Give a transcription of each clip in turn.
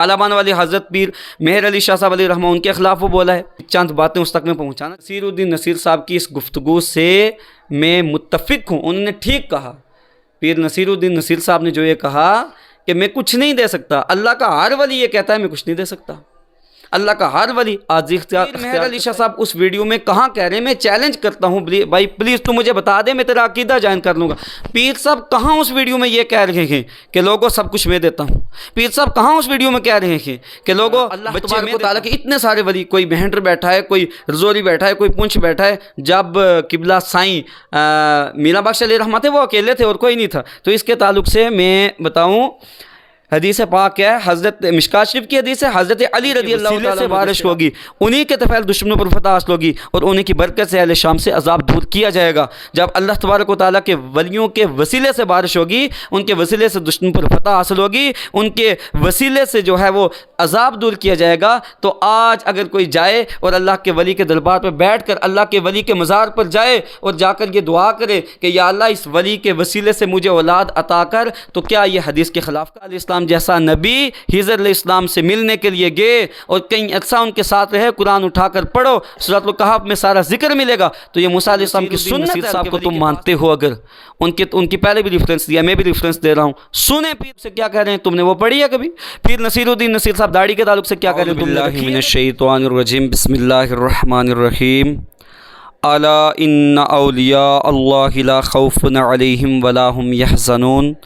कालाबान वाली हज़रत पीर मेहर अली शाह साहब अली रहमान उनके ख़िलाफ़ वो बोला है। चंद बातें उस तक में पहुँचाना। नसीरुद्दीन नसीर साहब की इस गुफ्तगू से मैं मुत्तफ़िक हूँ, उन्होंने ठीक कहा। पीर नसीरुद्दीन नसीर साहब ने जो ये कहा कि मैं कुछ नहीं दे सकता, अल्लाह का हर वली ये कहता है मैं कुछ नहीं दे सकता, अल्लाह का हर वली आज मेहर अली शाह साहब उस वीडियो में कहाँ कह रहे हैं, मैं चैलेंज करता हूँ भाई प्लीज़ तू मुझे बता दे, मैं तेरा अकीदा जान कर लूँगा। पीर साहब कहाँ उस वीडियो में ये कह रहे हैं कि लोगों सब कुछ मैं देता हूँ? पीर साहब कहाँ उस वीडियो में कह रहे हैं कि लोगों अल्लाह तबारक व तआला के इतने सारे वली, कोई मेहंडर बैठा है, कोई रजौरी बैठा है, कोई पुंछ बैठा है। जब किबला साईं मीरा बख्श अलैहि रहमत थे वो अकेले थे और कोई नहीं था। तो इसके ताल्लुक से मैं बताऊँ, हदीस पाक है, हज़रत मिशकात शरीफ की हदीस है, हज़रत अली रज़ी अल्लाह तआला से बारिश होगी, उन्हीं के तफ़ैल दुश्मनों पर फतह हासिल होगी और उन्हीं की बरकत से अहले शाम से अज़ाब दूर किया जाएगा। जब अल्लाह तबारक व तआला के वलियों के वसीले से बारिश होगी, उनके वसीले से दुश्मन पर फतह हासिल होगी, उनके वसीले से जो है वो अज़ाब दूर किया जाएगा। तो आज अगर कोई जाए और अल्लाह के वली के दरबार पर बैठ कर अल्लाह के वली के मज़ार पर जाए और जाकर ये दुआ करे कि या अल्लाह इस वली के वसीले से मुझे औलाद अता कर, तो क्या ये हदीस के ख़िलाफ़? इस्लाम जैसा नबी हिजर इस्लाम से मिलने के लिए गए और कहीं अच्छा उनके साथ रहे, कुरान उठाकर पढ़ो, सूरह कहफ में सारा जिक्र मिलेगा। तो ये मूसा अलैहिस्सलाम की सुन्नत साहब को तुम मानते हो, अगर उनकी पहले भी रेफरेंस दिया, मैं भी रेफरेंस दे रहा हूँ, सुने पीर से क्या कह रहे हैं, तुमने वो पढ़ी है कभी? पीर नसीरुद्दीन नसीर साहब दाढ़ी के ताल्लुक से क्या कह रहे हैं? बिस्मिल्लाहिर्रहमानिर्रहीम। अला इन्ना औलिया अल्लाहि ला खौफुन अलैहिम वला हुम यहज़नून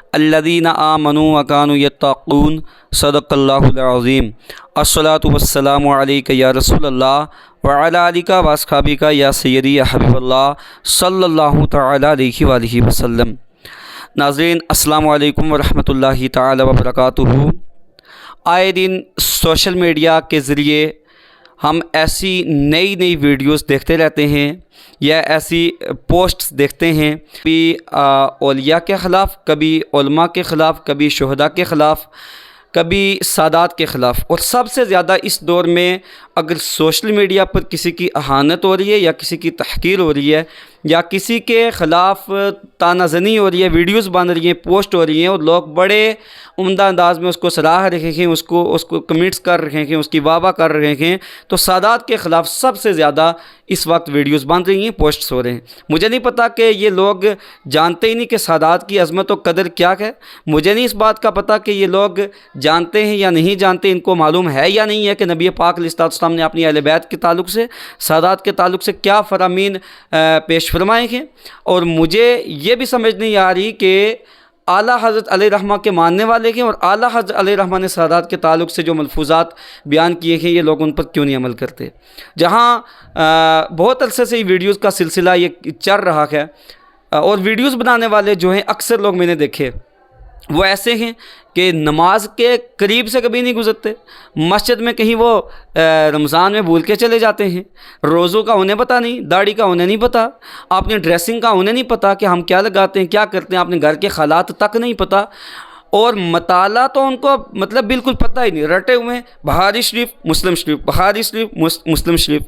अल्लज़ीना आमनू व कानू यत्तक़ून सदक़ल्लाहुल अज़ीम। अस्सलातु वस्सलामु अलैका या रसूलल्लाह व अला आलिका व अस्हाबिका या सय्यदी या हबीबल्लाह सल्लल्लाहु तआला अलैहि व आलिहि वसल्लम। नाज़रीन, अस्सलामु अलैकुम व रहमतुल्लाहि तआला व बरकातुहू। आए दिन सोशल मीडिया के ज़रिए हम ऐसी नई नई वीडियोस देखते रहते हैं या ऐसी पोस्ट्स देखते हैं, कभी औलिया के ख़िलाफ़, कभी उलमा के ख़िलाफ़, कभी शुहदा के ख़िलाफ़, कभी सादात के ख़िलाफ़। और सबसे ज़्यादा इस दौर में अगर सोशल मीडिया पर किसी की अहानत हो रही है या किसी की तहक़ीर हो रही है या किसी के ख़िलाफ़ तानाज़नी हो रही है, वीडियोस बन रही हैं, पोस्ट हो रही हैं और लोग बड़े उम्दा अंदाज़ में उसको सराह रहे हैं, उसको कमेंट्स कर रहे हैं, उसकी वाह कर रहे हैं, तो सादात के ख़िलाफ़ सबसे ज़्यादा इस वक्त वीडियोस बन रही हैं, पोस्ट्स हो रहे हैं। मुझे नहीं पता कि ये लोग जानते ही नहीं कि सादात की अज़मत और कदर क्या है। मुझे नहीं इस बात का पता कि ये लोग जानते हैं या नहीं जानते, इनको मालूम है या नहीं है कि नबी पाक अलैहिस्सलाम ने अपनी अहले बैत के ताल्लुक से, सादात के ताल्लुक से क्या फ़रामीन पेश फरमाए हैं। और मुझे ये भी समझ नहीं आ रही कि आला हज़रत अलैहि रहमा के मानने वाले हैं और आला हज़रत अलैहि रहमा ने सादात के ताल्लुक से जो मलफूज़ात बयान किए हैं, ये लोग उन पर क्यों नहीं अमल करते। जहाँ बहुत अरसे से वीडियोस का सिलसिला ये चल रहा है और वीडियोस बनाने वाले जो हैं अक्सर लोग मैंने देखे वो ऐसे हैं कि नमाज के करीब से कभी नहीं गुजरते, मस्जिद में कहीं वो रमज़ान में भूल के चले जाते हैं, रोज़ों का उन्हें पता नहीं, दाढ़ी का उन्हें नहीं पता, अपने ड्रेसिंग का उन्हें नहीं पता कि हम क्या लगाते हैं, क्या करते हैं, अपने घर के हालात तक नहीं पता। और मताला तो उनको मतलब बिल्कुल पता ही नहीं, रटे हुए हैं बुखारी शरीफ मुस्लिम शरीफ, बुखारी शरीफ मुस्लिम शरीफ।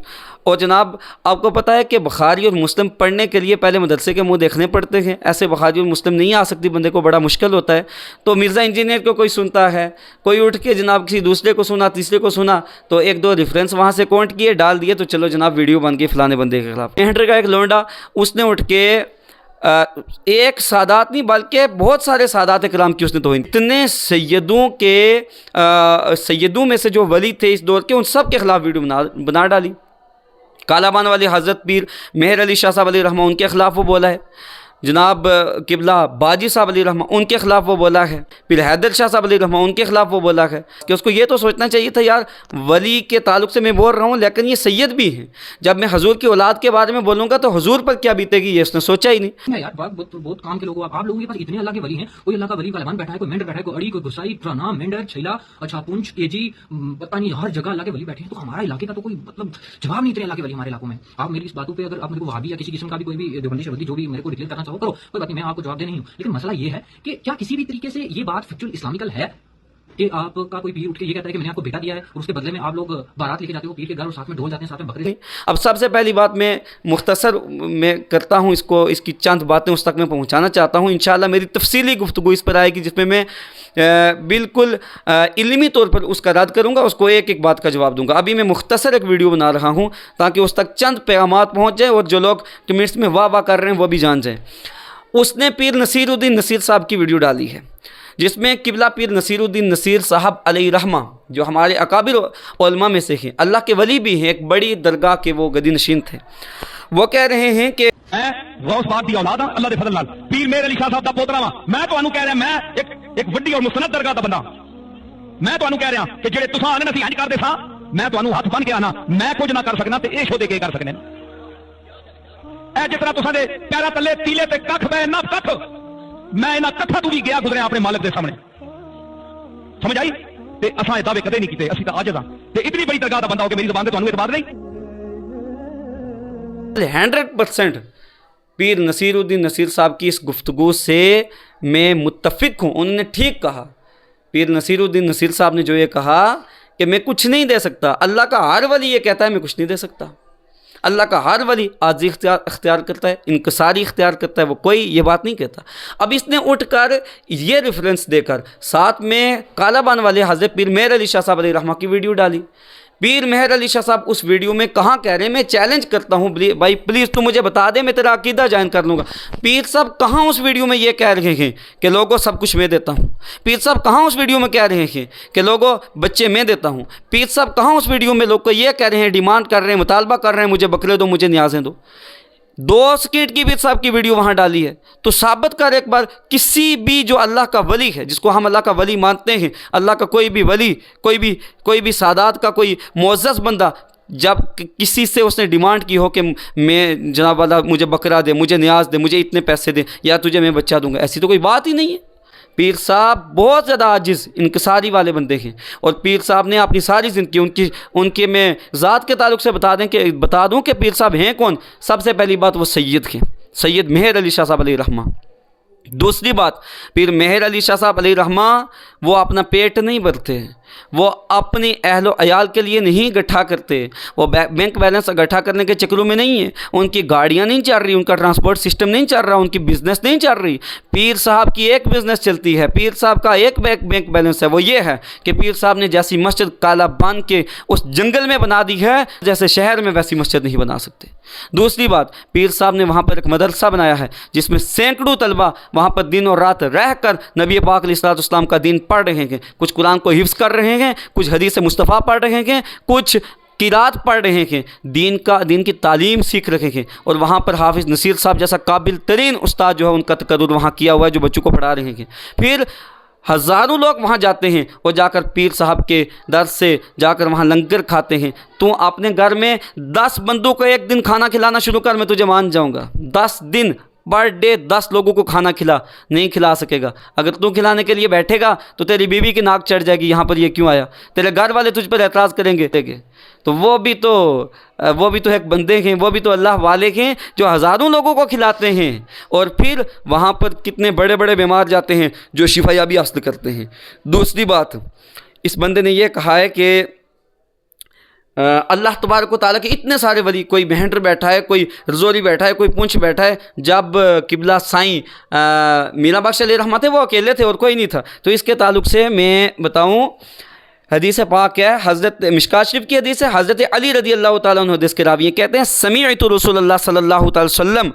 और जनाब आपको पता है कि बुखारी और मुस्लिम पढ़ने के लिए पहले मदरसे के मुंह देखने पड़ते हैं, ऐसे बुखारी और मुस्लिम नहीं आ सकती, बंदे को बड़ा मुश्किल होता है। तो मिर्ज़ा इंजीनियर को कोई सुनता है, कोई उठ के जनाब किसी दूसरे को सुना, तीसरे को सुना, तो एक दो रेफरेंस वहाँ से कॉन्ट किए, डाल दिए, तो चलो जनाब वीडियो बन गई फ़लाने बंदे के खिलाफ। हेंटर का एक लोंडा, उसने उठ के एक सादात नहीं बल्कि बहुत सारे सादात कराम की उसने तौहीन, इतने सैयदों में से जो वली थे इस दौर के, उन सब के ख़िलाफ़ वीडियो बना डाली। कालाबान वाली हज़रत पीर मेहर अली शाह साहब अली रहमान उनके ख़िलाफ़ वो बोला है, जनाब किबला बाजी साहब अली रहमान उनके ख़िलाफ़ वो बोला है, फिर हैदर शाह साहब अली रहमान उनके ख़िलाफ़ वो बोला है कि उसको ये तो सोचना चाहिए था यार, वली के ताल्लुक से मैं बोल रहा हूँ लेकिन ये सैयद भी हैं, जब मैं हजूर की औलाद के बारे में बोलूँगा तो हजूर पर क्या बीतेगी, ये उसने सोचा ही नहीं। यार बहुत काम के लोग, आप लोगों के पास इतने अल्लाह के वली हैं, कोई अल्लाह का वली कालाबान बैठा है, कोई मेंढर बैठा है, कोई अड़ी, कोई गुसाई, प्राना, मेंढर, छैला, अच्छा पुंछ, केजी, पता नहीं हर जगह अल्लाह के वली बैठे हैं। तो हमारा इलाके का तो कोई मतलब जवाब नहीं, इतने अल्लाह के वली हमारे इलाकों में। आप मेरी इस बातों पर अगर आप मेरे को वहाबी या किसी किस्म का भी कोई भी देवबंदी शबंदी जो भी मेरे को डिक्लेयर करना चाहो करो, कोई बात नहीं, मैं आपको जवाब दे नहीं हूँ। लेकिन मसला ये है कि क्या किसी भी तरीके से ये बात फैक्चुअल इस्लामिकल है? कि आपका कोई पीर उठ के ये कहता है कि मैंने आपको बेटा दिया है और उसके बदले में आप लोग बारात लेके जाते हो पीर के घर और साथ में ढोल जाते हैं, साथ में बकरे। अब सबसे पहली बात मैं मुख्तसर में करता हूँ इसको, इसकी चंद बातें उस तक मैं पहुँचाना चाहता हूँ। इंशाअल्लाह मेरी तफसीली गुफ्तगू इस पर आएगी जिसमें मैं बिल्कुल इल्मी तौर पर उसका रद्द करूँगा, उसको एक एक बात का जवाब दूँगा। अभी मैं मुख्तसर एक वीडियो बना रहा हूँ ताकि उस तक चंद पैगामात पहुँच जाए और जो लोग कमेंट्स में वाह वाह कर रहे हैं वो भी जान जाएँ। उसने पीर नसीरुद्दीन नसीर साहब की वीडियो डाली है जिसमें किबला पीर नसीरुद्दीन नसीर साहब अलैहि रहमा जो हमारे अकाबिर उलमा में से हैं, अल्लाह के वली भी हैं, एक बड़ी दरगाह के वो गदी नशीन थे। वो कह रहे हैं कि गौस पाक दी औलाद अल्लाह दे फजल नाल पीर मेहर अली शाह साहब दा पोतरा वा। मैं तुहानू कह रहा, मैं एक वड्डी और मुसनद दरगाह दा बंदा, मैं तुहानू कह रहा कि जेड़े तुसां आने नसीहत करदे सा, मैं तुहानू हथ बन के आना मैं कुछ ना कर सकना ते ए शोदे के कर सकने। ए जिस तरह तुसां दे पैरां तले तीले ते कख पै ना कख, मैं इन्हां कखा तू भी गया गुजरिया अपने मालिक के सामने, समझ आई? ते असां ये दावे कदे नहीं कीते, असीं तां आजिज़ हां ते इतनी बड़ी दरगाह दा बंदा हो के मेरी ज़ुबान ते तुहानू एतबार नहीं। 100% पीर नसीरुद्दीन नसीर साहब की इस गुफ्तगू से मैं मुत्तफिक हूँ। उन्होंने ठीक कहा, पीर नसीरुद्दीन नसीर साहब ने जो ये कहा कि मैं कुछ नहीं दे सकता, अल्लाह का हर वली ये कहता है मैं कुछ नहीं दे सकता। अल्लाह का हर वली आजी इख्तियार करता है, इनकसारी इख्तियार करता है, वो कोई ये बात नहीं कहता। अब इसने उठकर ये रेफरेंस देकर साथ में कालाबान वाले हज़रत पीर मेहर अली शाह साहब अलैहि रहमा की वीडियो डाली। पीर मेहर अली शाह साहब उस वीडियो में कहाँ कह रहे हैं, मैं चैलेंज करता हूँ भाई प्लीज़ तू मुझे बता दे, मैं तेरा अकीदा जान कर लूँगा। पीर साहब कहाँ उस वीडियो में ये कह रहे हैं कि लोगों सब कुछ मैं देता हूँ? पीर साहब कहाँ उस वीडियो में कह रहे हैं कि लोगों बच्चे मैं देता हूँ? पीर साहब कहाँ उस वीडियो में लोग को ये कह रहे हैं, डिमांड कर रहे हैं, मुतालबा कर रहे हैं, मुझे बकरे दो, मुझे न्याज़ें दो? 2 सेकंड की पीर साहब की वीडियो वहाँ डाली है। तो साबित कर एक बार, किसी भी जो अल्लाह का वली है, जिसको हम अल्लाह का वली मानते हैं, अल्लाह का कोई भी वली, कोई भी सादात का कोई मुअज़्ज़ज़ बंदा, जब किसी से उसने डिमांड की हो कि मैं जनाब वाला मुझे बकरा दे, मुझे न्याज दे, मुझे इतने पैसे दे, या तुझे मैं बच्चा दूंगा, ऐसी तो कोई बात ही नहीं है। पीर साहब बहुत ज़्यादा आजिज़ इनकसारी वाले बंदे हैं और पीर साहब ने अपनी सारी ज़िंदगी उनके मैं ज़ात के ताल्लुक़ से बता दूं कि पीर साहब हैं कौन। सबसे पहली बात वो सैयद हैं, सैयद मेहर अली शाह साहब अलैहि रहमा। दूसरी बात, पीर मेहर अली शाह साहब अलैहि रहमा वो अपना पेट नहीं भरते, वो अपनी अहलो अयाल के लिए नहीं इकट्ठा करते, वो बैंक बैलेंस इकट्ठा करने के चक्रों में नहीं है, उनकी गाड़ियाँ नहीं चल रही, उनका ट्रांसपोर्ट सिस्टम नहीं चल रहा, उनकी बिज़नेस नहीं चल रही। पीर साहब की एक बिज़नेस चलती है, पीर साहब का एक बैंक बैलेंस है, वो ये है कि पीर साहब ने जैसी मस्जिद कालाबान के उस जंगल में बना दी है, जैसे शहर में वैसी मस्जिद नहीं बना सकते। दूसरी बात, पीर साहब ने वहाँ पर एक मदरसा बनाया है जिसमें सैकड़ों तलबा वहाँ पर दिन और रात रह कर नबी पाक अलैहिस्सलाम का दीन पढ़ रहे हैं, कुछ कुरान को हिफ्ज़ कर रहे हैं, कुछ हदीस मुस्तफ़ा पढ़ रहे हैं, कुछ किरात पढ़ रहे हैं, दीन की तालीम सीख रहे हैं। और वहाँ पर हाफिज़ नसीर साहब जैसा काबिल तरीन उस्ताद जो है उनका तकर्रुर वहाँ किया हुआ है, जो बच्चों को पढ़ा रहे हैं। फिर हज़ारों लोग वहाँ जाते हैं और जाकर पीर साहब के दर से जाकर वहाँ लंगर खाते हैं। तू अपने घर में 10 बंदों को एक दिन खाना खिलाना शुरू कर, मैं तुझे मान जाऊँगा। 10 दिन पर डे 10 लोगों को खाना खिला, नहीं खिला सकेगा। अगर तू खिलाने के लिए बैठेगा तो तेरी बीवी की नाक चढ़ जाएगी, यहाँ पर ये क्यों आया, तेरे घर वाले तुझ पर एतराज़ करेंगे। तो वो भी तो एक बंदे हैं, वो भी तो अल्लाह वाले हैं जो हज़ारों लोगों को खिलाते हैं। और फिर वहाँ पर कितने बड़े बड़े बीमार जाते हैं जो शिफायाबी हासिल करते हैं। दूसरी बात, इस बंदे ने यह कहा है कि अल्लाह तबारक व तआला के इतने सारे वली, कोई मेहंडर बैठा है, कोई रजौरी बैठा है, कोई पुंछ बैठा है। जब किबला साईं मीरा बख्श अलैहि रहमत थे वो अकेले थे और कोई नहीं था। तो इसके ताल्लुक़ से मैं बताऊँ, हदीस पाक है, हज़रत मिशकात शरीफ की हदीस है, हज़रत अली रज़ी अल्लाह तआला अन्हु हदीस के रावी कहते हैं, समीअतु रसूलुल्लाह सल्लल्लाहु अलैहि वसल्लम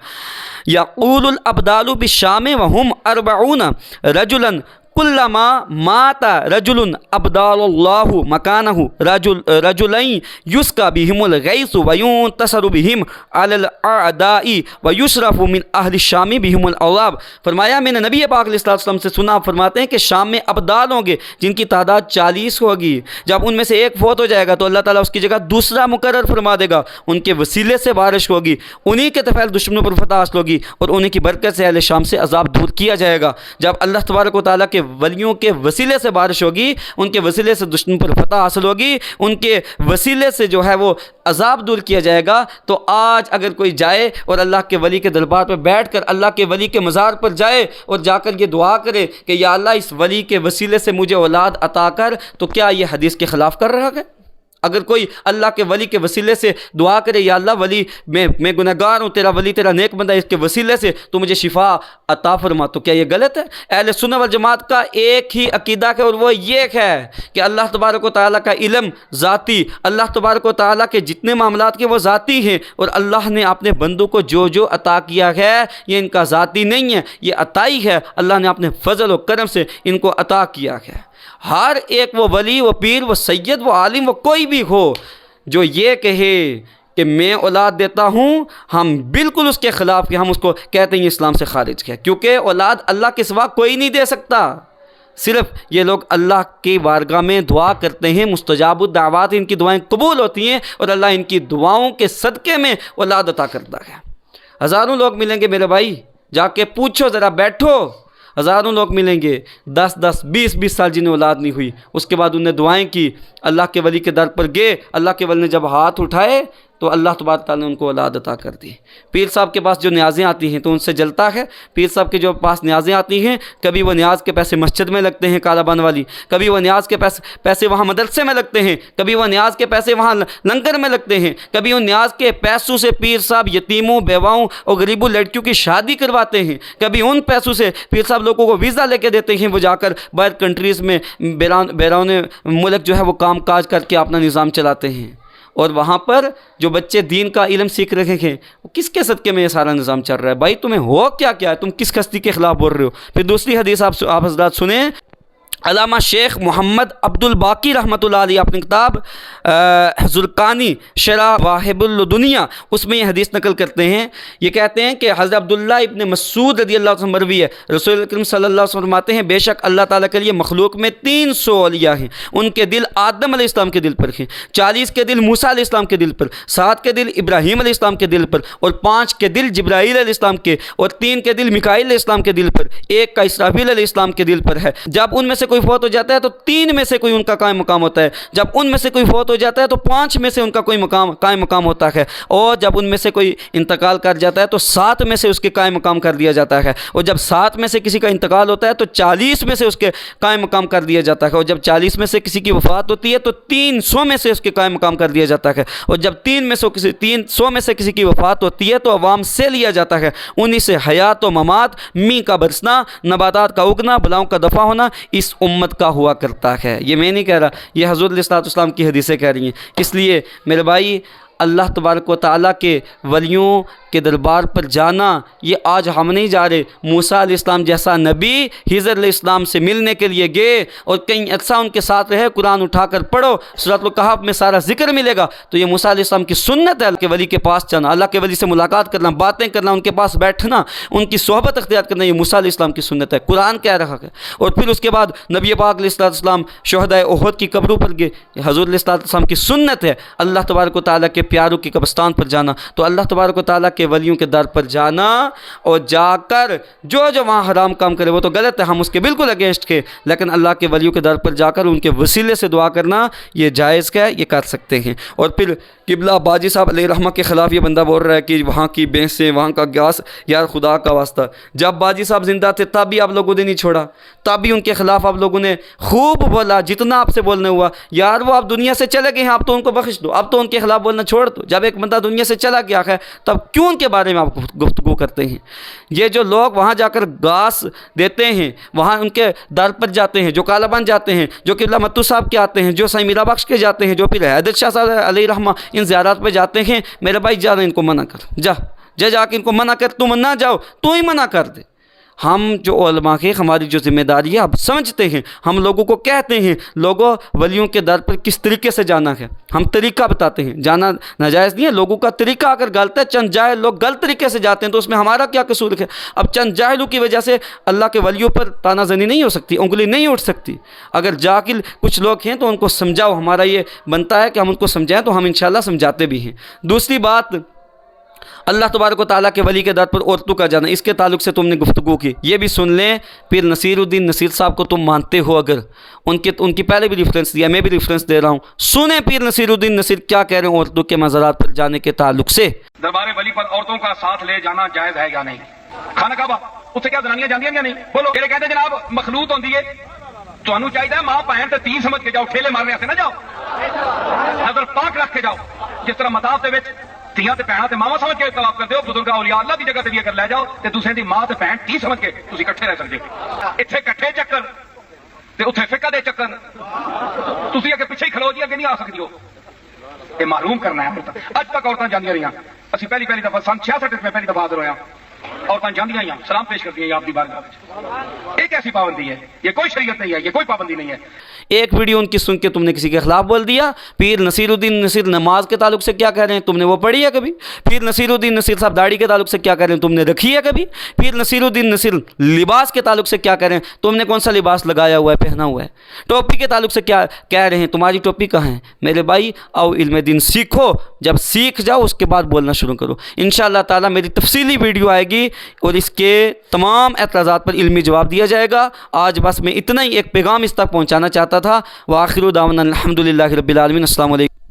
यक़ूलुल अब्दालु बिश्शाम व हुम 40 रजुलन कुल्लमा माता रजुलन अब्दालल्लाहु मकानहु रजुलैन युस्का बिहिमुल गैसु व युंतसरु बिहिम अलल अअदाई व युशरफु मिन अहलि शामी बिहिमुल अवाब। फरमाया मैंने नबी पाक अलैहि सल्लम से सुना, फरमाते हैं कि शाम में अब्दाल होंगे जिनकी तादाद 40 होगी। जब उनमें से एक फौत हो जाएगा तो अल्लाह ताला उसकी जगह दूसरा मुकर्रर फरमा देगा, उनके वसीले से बारिश होगी, उन्हीं के तफ़ैल दुश्मनों पर फतह हासिल होगी और उन्हीं की बरकत से अहले शाम से अजाब दूर किया जाएगा। जब अल्लाह तबारक व तआला के ولیوں کے وسیلے سے بارش ہوگی، ان کے وسیلے سے دشمن پر فتح حاصل ہوگی، ان کے وسیلے سے جو ہے وہ عذاب دور کیا جائے گا۔ تو آج اگر کوئی جائے اور اللہ کے ولی کے دربار پر بیٹھ کر اللہ کے ولی کے مزار پر جائے اور جا کر یہ دعا کرے کہ یا اللہ اس ولی کے وسیلے سے مجھے اولاد عطا کر، تو کیا یہ حدیث کے خلاف کر رہا ہے؟ اگر کوئی اللہ کے ولی کے وسیلے سے دعا کرے یا اللہ ولی میں گنہگار ہوں، تیرا ولی تیرا نیک بندہ، اس کے وسیلے سے تو مجھے شفا عطا فرما، تو کیا یہ غلط ہے؟ اہل سنت والجماعت کا ایک ہی عقیدہ ہے اور وہ یہ ہے کہ اللہ تبارک و تعالیٰ کا علم ذاتی، اللہ تبارک و تعالیٰ کے جتنے معاملات کے وہ ذاتی ہیں، اور اللہ نے اپنے بندوں کو جو جو عطا کیا ہے یہ ان کا ذاتی نہیں ہے، یہ عطائی ہے، اللہ نے اپنے فضل و کرم سے ان کو عطا کیا ہے۔ ہر ایک وہ ولی، وہ پیر، وہ سید، وہ عالم، وہ کوئی بھی ہو جو یہ کہے کہ میں اولاد دیتا ہوں، ہم بالکل اس کے خلاف کہ ہم اس کو کہتے ہیں اسلام سے خارج ہے، کیونکہ اولاد اللہ کے سوا کوئی نہیں دے سکتا۔ صرف یہ لوگ اللہ کی بارگاہ میں دعا کرتے ہیں، مستجاب الدعوات، ان کی دعائیں قبول ہوتی ہیں اور اللہ ان کی دعاؤں کے صدقے میں اولاد عطا کرتا ہے۔ ہزاروں لوگ ملیں گے میرے بھائی، جا کے پوچھو ذرا، بیٹھو، ہزاروں لوگ ملیں گے، 10 20 سال جنہیں اولاد نہیں ہوئی، اس کے بعد انہیں دعائیں کی، اللہ کے ولی کے در پر گئے، اللہ کے ولی نے جب ہاتھ اٹھائے تو اللہ تبارک تعالیٰ نے ان کو اولاد عطا کر دی۔ پیر صاحب کے پاس جو نیازیں آتی ہیں تو ان سے جلتا ہے، پیر صاحب کے جو پاس نیازیں آتی ہیں، کبھی وہ نیاز کے پیسے مسجد میں لگتے ہیں کالا بان والی، کبھی وہ نیاز کے پیسے وہاں مدرسے میں لگتے ہیں، کبھی وہ نیاز کے پیسے وہاں لنگر میں لگتے ہیں، کبھی ان نیاز کے پیسوں سے پیر صاحب یتیموں، بیواؤں اور غریبوں لڑکیوں کی شادی کرواتے ہیں، کبھی ان پیسوں سے پیر صاحب لوگوں کو ویزا لے کے دیتے ہیں، وہ جا کر باہر کنٹریز میں بیرون ملک جو ہے وہ کام کاج کر کے اپنا نظام چلاتے ہیں، اور وہاں پر جو بچے دین کا علم سیکھ رہے ہیں وہ کس کے صدقے میں یہ سارا نظام چل رہا ہے؟ بھائی تمہیں ہو کیا ہے؟ تم کس کشتی کے خلاف بول رہے ہو؟ پھر دوسری حدیث آپ حضرات سنیں، علامہ شیخ محمد عبد الباقی رحمۃ اللہ علیہ اپنی کتاب زرقانی شرح واہب الدنیا، اس میں یہ حدیث نقل کرتے ہیں، یہ کہتے ہیں کہ حضرت عبداللہ ابن مسعود رضی اللہ عنہ مروی ہے، رسول اکرم صلی اللہ علیہ وسلم فرماتے ہیں بے شک اللہ تعالیٰ کے لیے مخلوق میں 300 اولیاء ہیں، ان کے دل آدم علیہ السلام کے دل پر ہیں، 40 کے دل موسیٰ علیہ السلام کے دل پر، 7 کے دل ابراہیم علیہ السلام کے دل پر، اور 5 کے دل جبرائیل علیہ السلام کے، اور 3 کے دل میکائیل علیہ السلام کے دل پر، 1 کا اسرافیل علیہ السلام کے دل پر ہے۔ جب ان میں سے کوئی فوت ہو جاتا ہے تو 3 میں سے کوئی ان کا قائم مقام ہوتا ہے، جب ان میں سے کوئی فوت ہو جاتا ہے تو 5 میں سے ان کا کوئی قائم مقام ہوتا ہے، اور جب ان میں سے کوئی انتقال کر جاتا ہے تو 7 میں سے اس کے قائم مقام کر دیا جاتا ہے، اور جب 7 میں سے کسی کا انتقال ہوتا ہے تو 40 میں سے اس کے قائم مقام کر دیا جاتا ہے، اور جب 40 میں سے کسی کی وفات ہوتی ہے تو 300 میں سے اس کے قائم مقام کر دیا جاتا ہے، اور جب 300 میں سے کسی کی وفات ہوتی ہے تو عوام سے لیا جاتا ہے، انہی سے حیات و ممات، می کا برسنا، نباتات کا اگنا، بلاؤں کا دفع ہونا اس امت کا ہوا کرتا ہے۔ یہ میں نہیں کہہ رہا، یہ حضور علیہ السلام کی حدیثیں کہہ رہی ہیں۔ اس لیے میرے بھائی، اللہ تبارک و تعالیٰ کے ولیوں کے دربار پر جانا، یہ آج ہم نہیں جا رہے، موسیٰ علیہ السلام جیسا نبی خضر علیہ السلام سے ملنے کے لیے گئے اور کہیں اچھا ان کے ساتھ رہے، قرآن اٹھا کر پڑھو، سورۃ الکہف میں سارا ذکر ملے گا، تو یہ موسیٰ علیہ السلام کی سنت ہے، اللہ کے ولی کے پاس جانا، اللہ کے ولی سے ملاقات کرنا، باتیں کرنا، ان کے پاس بیٹھنا، ان کی صحبت اختیار کرنا، یہ موسیٰ علیہ السلام کی سنت ہے، قرآن کہہ رہا ہے۔ اور پھر اس کے بعد نبی پاک علیہ السلام شہدائے احد کی قبروں پر گئے، یہ حضور علیہ السلام کی سنت ہے، اللہ تبارک و تعالیٰ کے پیاروں کی قبرستان پر جانا، تو اللہ تبارک و تعالیٰ کے ولیوں کے در پر جانا اور جا کر جو وہاں حرام کام کرے وہ تو غلط ہے، ہم اس کے بالکل اگینسٹ کے، لیکن اللہ کے ولیوں کے در پر جا کر ان کے وسیلے سے دعا کرنا یہ جائز ہے، یہ کر سکتے ہیں۔ اور پھر قبلہ باجی صاحب علیہ رحمہ کے خلاف یہ بندہ بول رہا ہے کہ وہاں کی بھینسیں، وہاں کا گاس، یار خدا کا واسطہ، جب باجی صاحب زندہ تھے تب بھی آپ لوگوں نے نہیں چھوڑا، تب بھی ان کے خلاف آپ لوگوں نے خوب بولا، جتنا آپ سے بولنے ہوا، یار وہ آپ دنیا سے چلے گئے ہیں، آپ تو ان کو بخش دو، اب تو ان کے خلاف بولنا چھوڑ دو۔ جب ایک بندہ دنیا سے چلا گیا ہے تب کیوں ان کے بارے میں آپ گفتگو کرتے ہیں؟ یہ جو لوگ وہاں جا کر گاس دیتے ہیں، وہاں ان کے در پر جاتے ہیں، جو کالا بان جاتے ہیں، جو قبلہ متو صاحب کے آتے ہیں، جو سائیں میرا بخش کے جاتے ہیں، جو پھر حیدر شاہ صاحب علیہ رحمہ ان زیارات پہ جاتے ہیں، میرے بھائی جا ان کو منع کر، جا کے ان کو منع کر، تم نہ جاؤ، تو ہی منع کر دے۔ ہم جو علماء کے ہماری جو ذمہ داری ہے اب سمجھتے ہیں، ہم لوگوں کو کہتے ہیں لوگوں ولیوں کے در پر کس طریقے سے جانا ہے، ہم طریقہ بتاتے ہیں، جانا ناجائز نہیں ہے، لوگوں کا طریقہ اگر غلط ہے، چند جاہل لوگ غلط طریقے سے جاتے ہیں تو اس میں ہمارا کیا قصور ہے؟ اب چند جاہلوں کی وجہ سے اللہ کے ولیوں پر تانا زنی نہیں ہو سکتی، انگلی نہیں اٹھ سکتی۔ اگر جاہل کچھ لوگ ہیں تو ان کو سمجھاؤ، ہمارا یہ بنتا ہے کہ ہم ان کو سمجھائیں، تو ہم انشاءاللہ سمجھاتے بھی ہیں۔ دوسری بات، अल्लाह तबारक व तआला के वली के दर पर औरतों का जाना, इसके ताल्लुक से तुमने गुफ्तगू की। ये भी सुन लें, पीर नसीरुद्दीन नसीर साहब को तुम मानते हो अगर, उनकी पहले भी रेफरेंस दिया, मैं भी रेफरेंस दे रहा हूँ, सुने पीर नसीरुद्दीन नसीर क्या कह रहे हैं औरतों के मज़ारात पर जाने के ताल्लुक से। दरबार वली पर औरतों का साथ ले जाना जायज है या नहीं? खाना काबा उत्थे क्या जनानियां जांदियां या नहीं? बोलो। ਜਿਹੜੇ ਕਹਿੰਦੇ ਜਨਾਬ ਮਖਲੂਤ ਹੁੰਦੀ ਏ, ਤੁਹਾਨੂੰ ਚਾਹੀਦਾ ਮਾਂ ਭੈਣ ਤੇ ਤੀ ਸਮਝ ਕੇ ਜਾਓ, ਠੇਲੇ ਮਾਰਨੇ ਵਾਸਤੇ ਨਾ ਜਾਓ, ਨਜ਼ਰ ਪਾਕ ਰੱਖ ਕੇ ਜਾਓ। ਜਿਸ ਤਰ੍ਹਾਂ ਮਤਾਫ ਦੇ ਵਿੱਚ ਧੀਆਂ ਤੇ ਭੈਣਾਂ ਤੇ ਮਾਵਾਂ ਸਮਝ ਕੇ ਤਵਾਫ ਕਰਦੇ ਹੋ, ਬਜ਼ੁਰਗਾਂ ਔਲੀਆ ਅੱਲਾਹ ਦੀ ਜਗ੍ਹਾ ਤੇ ਵੀ ਅਗਰ ਲੈ ਜਾਓ ਤੇ ਦੂਸਰੇ ਦੀ ਮਾਂ ਤੇ ਭੈਣ ਤੀ ਸਮਝ ਕੇ ਤੁਸੀਂ ਇਕੱਠੇ ਰਹਿ ਸਕਦੇ ਹੋ। ਇੱਥੇ ਇਕੱਠੇ ਚੱਕਰ ਤੇ ਉੱਥੇ ਫਿਕਾ ਦੇ ਚੱਕਰ, ਤੁਸੀਂ ਅੱਗੇ ਪਿੱਛੇ ਹੀ ਖਲੋ ਜੀ, ਅੱਗੇ ਨਹੀਂ ਆ ਸਕਦੀ ਹੋ। ਇਹ ਮਾਲੂਮ ਕਰਨਾ ਹੈ। ਅੱਜ ਤੱਕ ਔਰਤਾਂ ਜਾਂਦੀਆਂ ਰਹੀਆਂ, ਅਸੀਂ ਪਹਿਲੀ ਦਫਾ ਸਨ 66 ਵਿੱਚ ਮੈਂ ਪਹਿਲੀ ਦਫਾ ਹਾਜ਼ਰ ਹੋਇਆ, औरतां जांदियां ही सलाम पेश करती हैं आपकी बारगाह। एक ऐसी पाबंदी है, ये कोई शरीयत नहीं है, ये कोई पाबंदी नहीं है। एक वीडियो उनकी सुन के तुमने किसी के खिलाफ बोल दिया। पीर नसीरुद्दीन नसीर नमाज के ताल्लुक से क्या कह रहे हैं, तुमने वो पढ़ी है कभी? पीर नसीरुद्दीन नसीर साहब दाढ़ी के ताल्लुक से क्या कह रहे हैं, तुमने रखी है कभी? पीर नसीरुद्दीन नसीर लिबास के ताल्लुक से क्या कह रहे हैं, तुमने कौन सा लिबास लगाया हुआ है, पहना हुआ है? टोपी के ताल्लुक से क्या कह रहे हैं, तुम्हारी टोपी कहाँ है? मेरे भाई आओ इल्म दीन सीखो, जब सीख जाओ उसके बाद बोलना शुरू करो। इंशाअल्लाह ताला मेरी तफसीली वीडियो आएगी और इसके तमाम एतराज़ात पर इल्मी जवाब दिया जाएगा। आज बस मैं इतना ही एक पैगाम इस तक पहुँचाना चाहता था। व आखिरु दावना अल्हम्दुलिल्लाहि रब्बिल आलमीन। अस्सलामु अलैकुम।